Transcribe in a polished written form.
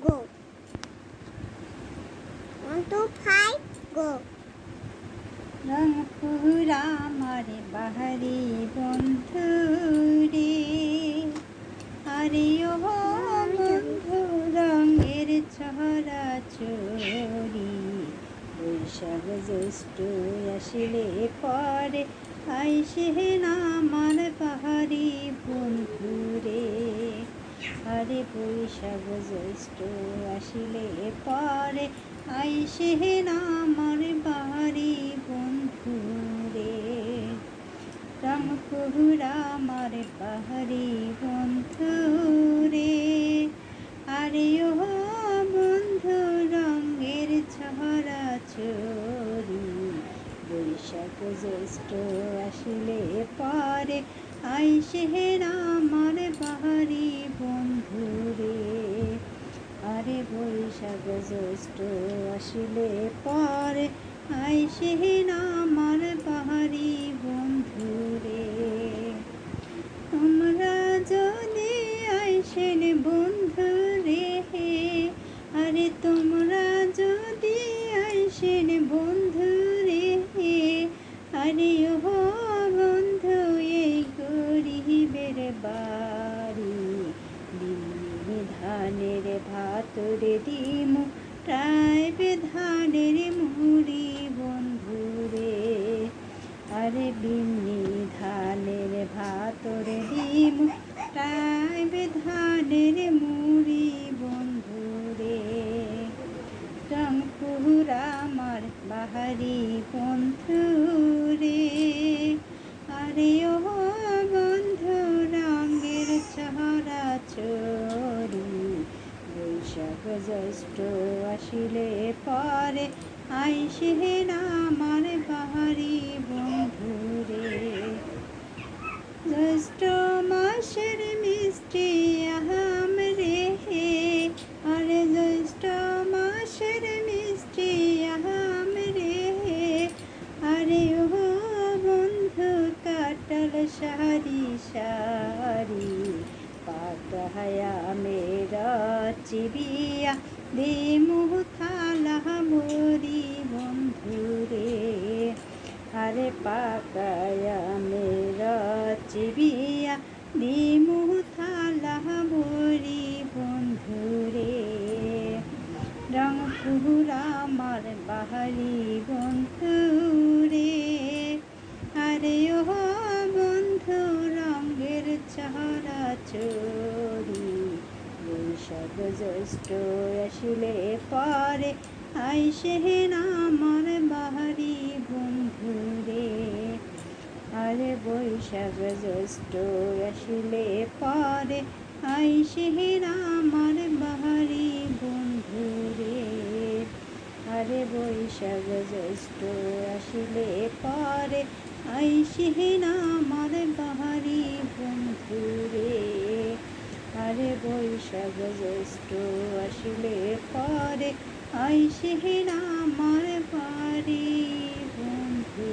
go. 1, 2, 5, go. রংপুরা আমার বাহারি বন্ধু রে, আরে ও বন্ধু রঙের ছড়া চড়ি, বৈশাখ জ্যৈষ্ঠ আসিলে পরে আইসে না আমার বাহারি বন্ধু রে। আরে বৈশাখ জ্যৈষ্ঠ আসিলে পরে আইসে না আমার বাহারি বন্ধু রে। রংপুরা আমার বাহারি বন্ধু রে, আরে ও বন্ধু রঙের ছড়া চড়ি, বৈশাখ জ্যৈষ্ঠ আসিলে পরে আইসে না আমার বাহারি বন্ধু রে। আরে বৈশাখ জ্যৈষ্ঠ আসিলে পরে আইসে না আমার বাহারি বন্ধু রে। তোমরা যদি আইসেন বন্ধু রে, আরে তোমরা যদি আইসেন বন্ধু রে, আরে ও বন্ধু এই গরিবের বাড়ি, দিনে ধানের ভাতরে দিমু টাইবে ধানের মুড়ি বন্ধু রে। আরে বিন্নি ধানের ভাতরে দিমু টাইবে ধানের মুড়ি বন্ধু রে। রংপুরা আমার বাহারি বন্ধু রে, আরে ও বন্ধু রঙের ছড়া চড়ি, বৈশাখ জ্যৈষ্ঠ আসিলে পরে আইসে না আমার বাহারি বন্ধু রে। জ্যৈষ্ঠ মাসের মিষ্টি আম রে, আরে জ্যৈষ্ঠ মাসের মিষ্টি আম রে, আরে ও বন্ধু কাটাল সারি সারি, পাকায়া মেরা চিবিয়া দিমু থালা মরি বন্ধু রে। আরে পাকায়া মেরা চিবিয়া দিমু থালা মরি বন্ধু রে। রংপুরা আমার বাহারি বন্ধু রে, আরে ও বন্ধু রঙের ছড়া চড়ি, বৈশাখ জ্যৈষ্ঠ আসিলে পরে আইসে না আমার বাহারি বন্ধু রে। আরে বৈশাখ জ্যৈষ্ঠ আসিলে পরে আইসে না আমার বাহারি বন্ধু রে। আরে বৈশাখ জ্যৈষ্ঠ আসিলে পরে আইসে না আমার বাহারি বন্ধু রে। আরে বৈশাখ জ্যৈষ্ঠ আসিলে পরে আইসে না আমার বাড়ি বন্ধু।